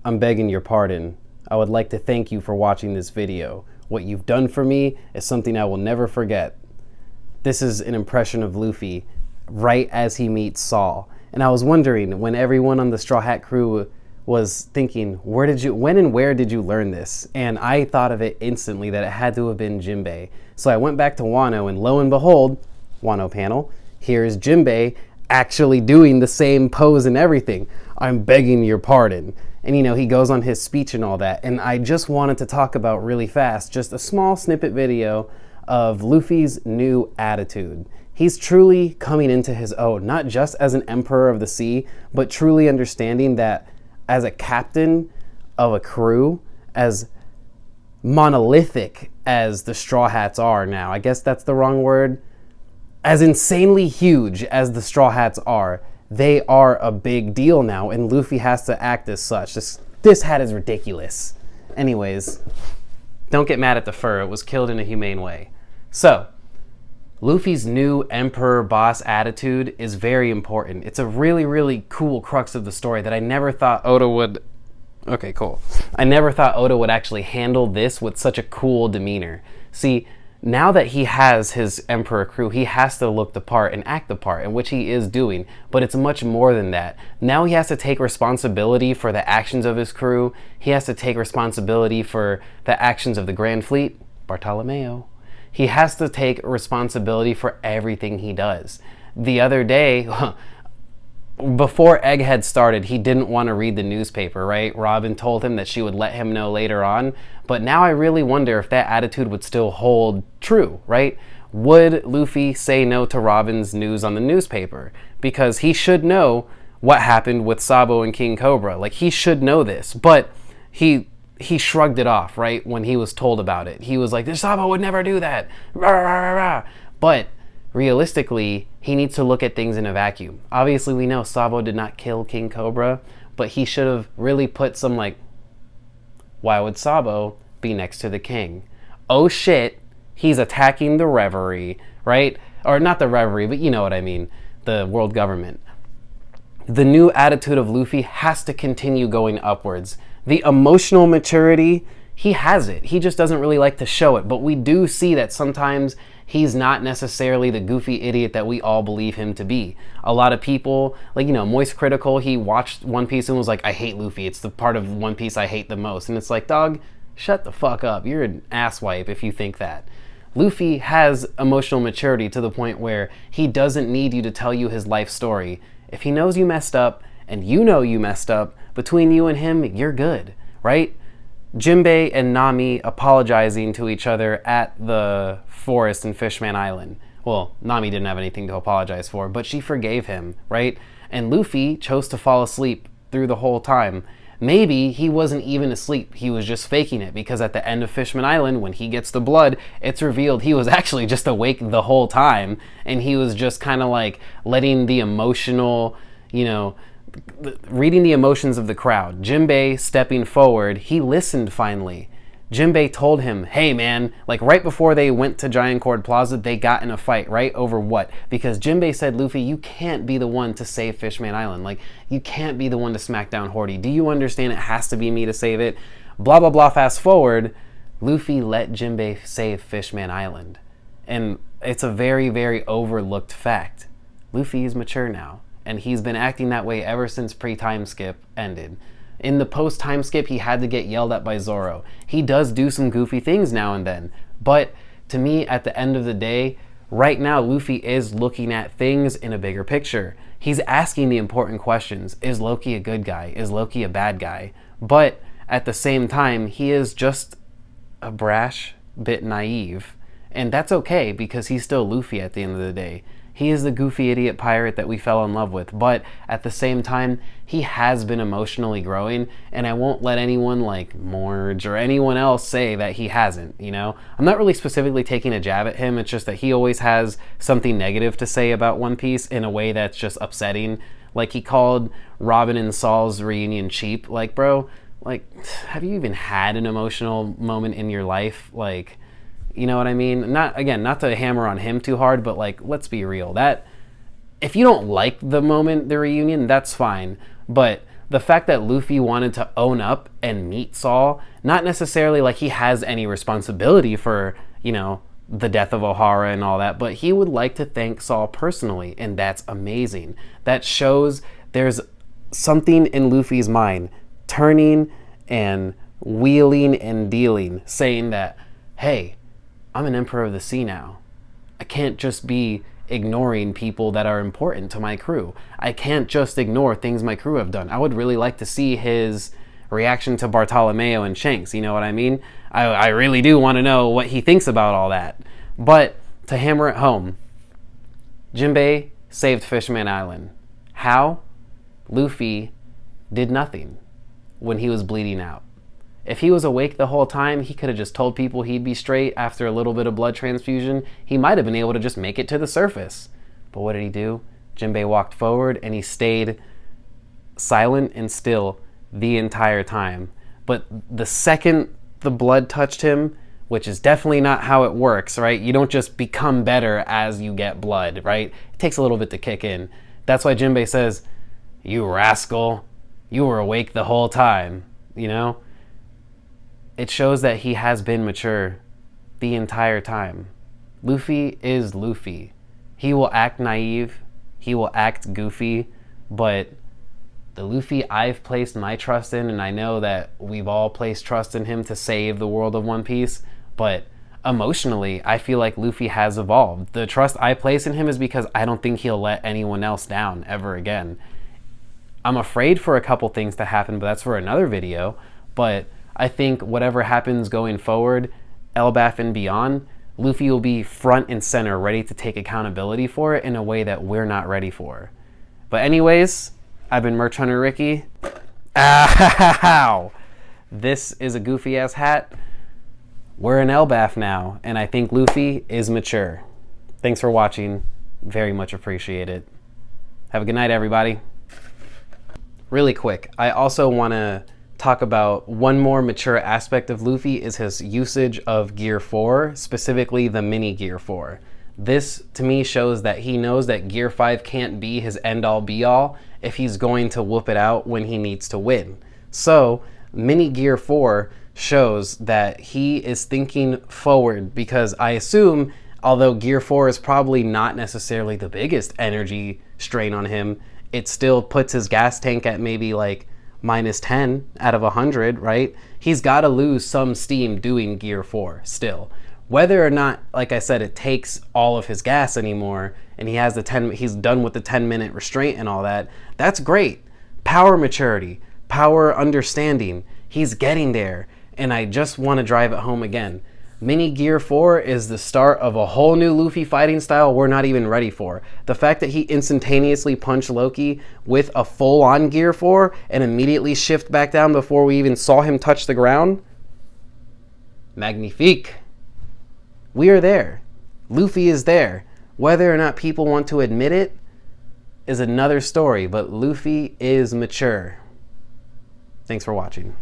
I'm begging your pardon. I would like to thank you for watching this video. What you've done for me is something I will never forget. This is an impression of Luffy right as he meets Saul. And I was wondering, when everyone on the Straw Hat crew was thinking, when and where did you learn this? And I thought of it instantly that it had to have been Jinbei. So I went back to Wano, and lo and behold, Wano panel, here's Jinbei actually doing the same pose and everything. I'm begging your pardon. And he goes on his speech and all that. And I just wanted to talk about really fast, just a small snippet video of Luffy's new attitude. He's truly coming into his own, not just as an emperor of the sea, but truly understanding that as a captain of a crew, as monolithic as the Straw Hats are now, I guess that's the wrong word, as insanely huge as the Straw Hats are, they are a big deal now, and Luffy has to act as such. This hat is ridiculous. Anyways, don't get mad at the fur. It was killed in a humane way. So, Luffy's new emperor boss attitude is very important. It's a really, really cool crux of the story that I never thought Oda would... Okay, cool. I never thought Oda would actually handle this with such a cool demeanor. See, now that he has his emperor crew, he has to look the part and act the part, in which he is doing, but it's much more than that. Now he has to take responsibility for the actions of his crew. He has to take responsibility for the actions of the Grand Fleet, Bartolomeo. He has to take responsibility for everything he does. The other day, before Egghead started, he didn't want to read the newspaper, right? Robin told him that she would let him know later on. But now I really wonder if that attitude would still hold true, right? Would Luffy say no to Robin's news on the newspaper? Because he should know what happened with Sabo and King Cobra. Like, he should know this. But he shrugged it off, right? When he was told about it. He was like, Sabo would never do that. Rah, rah, rah, rah. But realistically, he needs to look at things in a vacuum. Obviously, we know Sabo did not kill King Cobra, but he should have really put some, like, why would Sabo be next to the king? Oh shit, he's attacking the Reverie, right? Or not the Reverie, but you know what I mean, the world government. The new attitude of Luffy has to continue going upwards. The emotional maturity, he has it. He just doesn't really like to show it, but we do see that sometimes he's not necessarily the goofy idiot that we all believe him to be. A lot of people, like, Moist Critical, he watched One Piece and was like, I hate Luffy. It's the part of One Piece I hate the most. And it's like, dog, shut the fuck up. You're an asswipe if you think that. Luffy has emotional maturity to the point where he doesn't need you to tell you his life story. If he knows you messed up, and you know you messed up, between you and him, you're good, right? Jinbei and Nami apologizing to each other at the forest in Fishman Island. Well, Nami didn't have anything to apologize for, but she forgave him, right? And Luffy chose to fall asleep through the whole time. Maybe he wasn't even asleep. He was just faking it, because at the end of Fishman Island, when he gets the blood, it's revealed he was actually just awake the whole time, and he was just kind of like letting the emotional, reading the emotions of the crowd. Jinbei stepping forward, he listened finally. Jinbei told him, hey man, like right before they went to Giant Cord Plaza, they got in a fight, right? Over what? Because Jinbei said, Luffy, you can't be the one to save Fishman Island. Like, you can't be the one to smack down Horty. Do you understand it has to be me to save it? Blah, blah, blah. Fast forward, Luffy let Jinbei save Fishman Island. And it's a very, very overlooked fact. Luffy is mature now, and he's been acting that way ever since pre-time skip ended. In the post-time skip, he had to get yelled at by Zoro. He does do some goofy things now and then. But to me, at the end of the day, right now, Luffy is looking at things in a bigger picture. He's asking the important questions. Is Loki a good guy? Is Loki a bad guy? But at the same time, he is just a brash bit naive. And that's okay, because he's still Luffy at the end of the day. He is the goofy idiot pirate that we fell in love with, but at the same time, he has been emotionally growing, and I won't let anyone like Morj or anyone else say that he hasn't, I'm not really specifically taking a jab at him, it's just that he always has something negative to say about One Piece in a way that's just upsetting. Like, he called Robin and Saul's reunion cheap. Like, bro, like, have you even had an emotional moment in your life? Like, you know what I mean? Not to hammer on him too hard, but like, let's be real. That if you don't like the moment, the reunion, that's fine. But the fact that Luffy wanted to own up and meet Saul, not necessarily like he has any responsibility for, you know, the death of Ohara and all that, but he would like to thank Saul personally, and that's amazing. That shows there's something in Luffy's mind turning and wheeling and dealing, saying that, hey, I'm an Emperor of the Sea now. I can't just be ignoring people that are important to my crew. I can't just ignore things my crew have done. I would really like to see his reaction to Bartolomeo and Shanks, you know what I mean? I really do want to know what he thinks about all that. But to hammer it home, Jinbei saved Fishman Island. How? Luffy did nothing when he was bleeding out. If he was awake the whole time, he could have just told people he'd be straight after a little bit of blood transfusion. He might have been able to just make it to the surface. But what did he do? Jinbei walked forward and he stayed silent and still the entire time. But the second the blood touched him, which is definitely not how it works, right? You don't just become better as you get blood, right? It takes a little bit to kick in. That's why Jinbei says, "You rascal, you were awake the whole time," you know? It shows that he has been mature the entire time. Luffy is Luffy. He will act naive, he will act goofy, but the Luffy I've placed my trust in, and I know that we've all placed trust in him to save the world of One Piece, but emotionally, I feel like Luffy has evolved. The trust I place in him is because I don't think he'll let anyone else down ever again. I'm afraid for a couple things to happen, but that's for another video. But I think whatever happens going forward, Elbaf and beyond, Luffy will be front and center, ready to take accountability for it in a way that we're not ready for. But anyways, I've been Merch Hunter Ricky. Ow! This is a goofy ass hat. We're in Elbaf now, and I think Luffy is mature. Thanks for watching. Very much appreciate it. Have a good night, everybody. Really quick, I also want to talk about one more mature aspect of Luffy is his usage of Gear 4, specifically the mini Gear 4. This, to me, shows that he knows that Gear 5 can't be his end-all be-all if he's going to whoop it out when he needs to win. So, mini Gear 4 shows that he is thinking forward, because I assume, although Gear 4 is probably not necessarily the biggest energy strain on him, it still puts his gas tank at maybe like minus 10 out of 100, right? He's got to lose some steam doing Gear 4 still. Whether or not, like I said, it takes all of his gas anymore and he has he's done with the 10-minute restraint and all that, that's great. Power maturity, power understanding, he's getting there. And I just want to drive it home again. Mini Gear 4 is the start of a whole new Luffy fighting style we're not even ready for. The fact that he instantaneously punched Loki with a full-on Gear 4 and immediately shift back down before we even saw him touch the ground, magnifique. We are there. Luffy is there. Whether or not people want to admit it is another story, but Luffy is mature. Thanks for watching.